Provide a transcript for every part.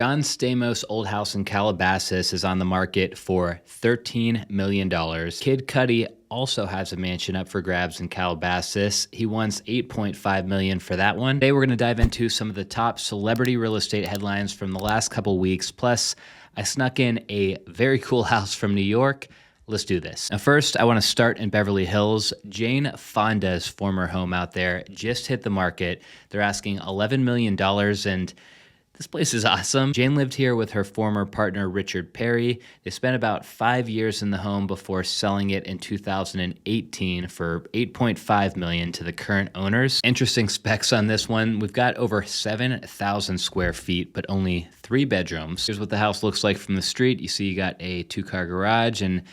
John Stamos' old house in Calabasas is on the market for $13 million. Kid Cudi also has a mansion up for grabs in Calabasas. He wants $8.5 million for that one. Today we're going to dive into some of the top celebrity real estate headlines from the last couple weeks. Plus, I snuck in a very cool house from New York. Let's do this. Now first, I want to start in Beverly Hills. Jane Fonda's former home out there just hit the market. They're asking $11 million, and this place is awesome. Jane lived here with her former partner, Richard Perry. They spent about 5 years in the home before selling it in 2018 for $8.5 million to the current owners. Interesting specs on this one. We've got over 7,000 square feet, but only 3 bedrooms. Here's what the house looks like from the street. You see you got a 2-car garage and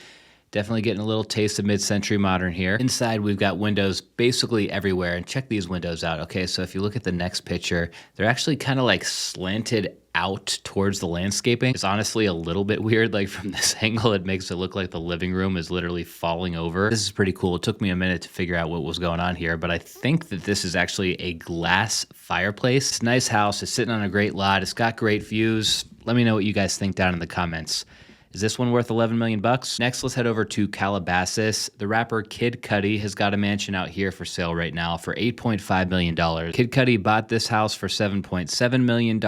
definitely getting a little taste of mid-century modern here. Inside, we've got windows basically everywhere, and check these windows out. Okay, so if you look at the next picture, they're actually kind of like slanted out towards the landscaping. It's honestly a little bit weird. Like from this angle, it makes it look like the living room is literally falling over. This is pretty cool. It took me a minute to figure out what was going on here, but I think that this is actually a glass fireplace. It's a nice house. It's sitting on a great lot. It's got great views. Let me know what you guys think down in the comments. Is this one worth $11 million? Next, let's head over to Calabasas. The rapper Kid Cudi has got a mansion out here for sale right now for $8.5 million. Kid Cudi bought this house for $7.7 million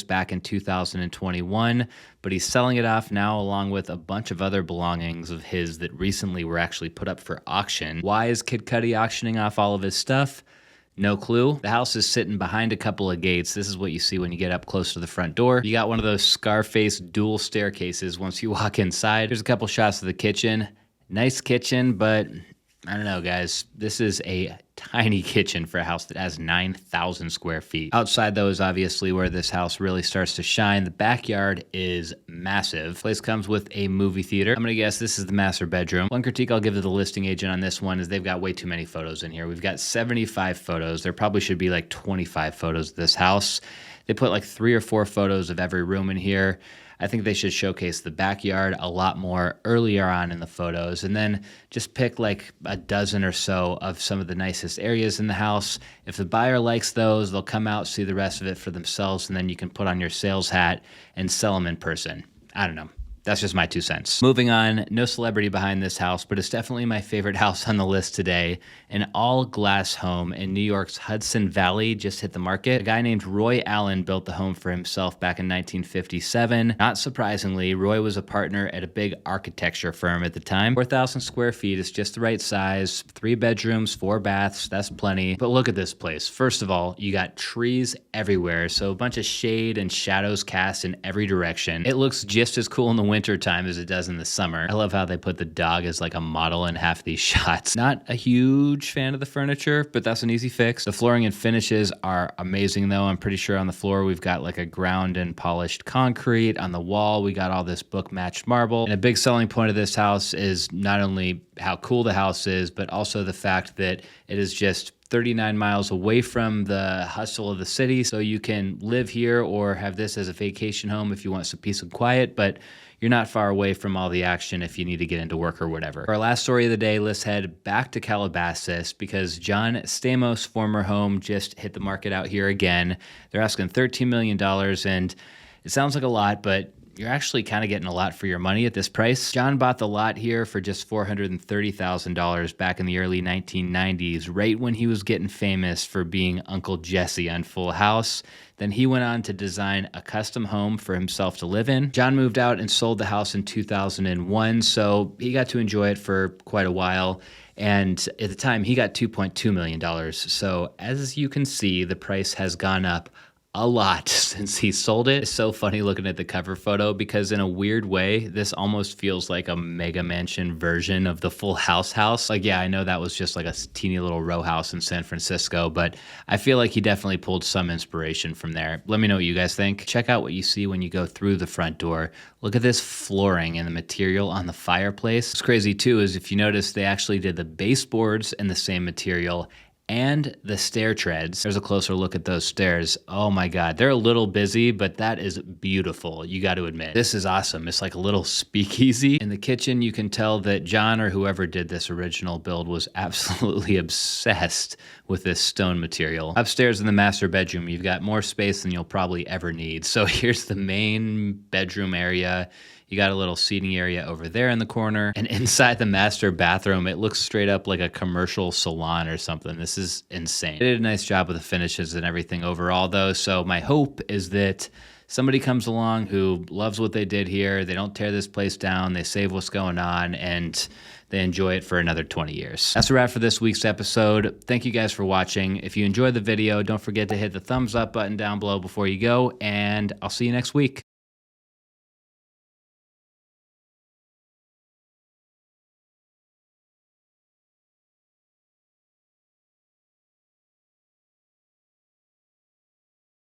back in 2021, but he's selling it off now along with a bunch of other belongings of his that recently were actually put up for auction. Why is Kid Cudi auctioning off all of his stuff? No clue. The house is sitting behind a couple of gates. This is what you see when you get up close to the front door. You got one of those Scarface dual staircases once you walk inside. Here's a couple shots of the kitchen. Nice kitchen, but I don't know, guys. This is a tiny kitchen for a house that has 9,000 square feet. Outside, though, is obviously where this house really starts to shine. The backyard is massive. Place comes with a movie theater. I'm gonna guess this is the master bedroom. One critique I'll give to the listing agent on this one is they've got way too many photos in here. We've got 75 photos. There probably should be like 25 photos of this house. They put like 3 or 4 photos of every room in here. I think they should showcase the backyard a lot more earlier on in the photos, and then just pick like a dozen or so of some of the nicest areas in the house. If the buyer likes those, they'll come out, see the rest of it for themselves, and then you can put on your sales hat and sell them in person. I don't know. That's just my 2 cents. Moving on, no celebrity behind this house, but it's definitely my favorite house on the list today. An all-glass home in New York's Hudson Valley just hit the market. A guy named Roy Allen built the home for himself back in 1957. Not surprisingly, Roy was a partner at a big architecture firm at the time. 4,000 square feet is just the right size. 3 bedrooms, 4 baths, that's plenty. But look at this place. First of all, you got trees everywhere, so a bunch of shade and shadows cast in every direction. It looks just as cool in the winter time as it does in the summer. I love how they put the dog as like a model in half these shots. Not a huge fan of the furniture, but that's an easy fix. The flooring and finishes are amazing though. I'm pretty sure on the floor we've got like a ground and polished concrete. On the wall we got all this book matched marble. And a big selling point of this house is not only how cool the house is, but also the fact that it is just 39 miles away from the hustle of the city. So you can live here or have this as a vacation home if you want some peace and quiet, but you're not far away from all the action if you need to get into work or whatever. For our last story of the day, let's head back to Calabasas because John Stamos' former home just hit the market out here again. They're asking $13 million, and it sounds like a lot, but you're actually kind of getting a lot for your money at this price. John bought the lot here for just $430,000 back in the early 1990s, right when he was getting famous for being Uncle Jesse on Full House. Then he went on to design a custom home for himself to live in. John moved out and sold the house in 2001, so he got to enjoy it for quite a while. And at the time, he got $2.2 million. So as you can see, the price has gone up a lot since he sold it. It's so funny looking at the cover photo because in a weird way, this almost feels like a mega mansion version of the Full House house. Like, yeah, I know that was just like a teeny little row house in San Francisco, but I feel like he definitely pulled some inspiration from there. Let me know what you guys think. Check out what you see when you go through the front door. Look at this flooring and the material on the fireplace. What's crazy too is if you notice, they actually did the baseboards in the same material and the stair treads. There's a closer look at those stairs. Oh my God, they're a little busy, but that is beautiful. You got to admit, this is awesome. It's like a little speakeasy. In the kitchen, you can tell that John or whoever did this original build was absolutely obsessed with this stone material. Upstairs in the master bedroom, you've got more space than you'll probably ever need. So here's the main bedroom area. You got a little seating area over there in the corner. And inside the master bathroom, it looks straight up like a commercial salon or something. This is insane. They did a nice job with the finishes and everything overall, though. So my hope is that somebody comes along who loves what they did here. They don't tear this place down. They save what's going on, and they enjoy it for another 20 years. That's a wrap for this week's episode. Thank you guys for watching. If you enjoyed the video, don't forget to hit the thumbs up button down below before you go, and I'll see you next week.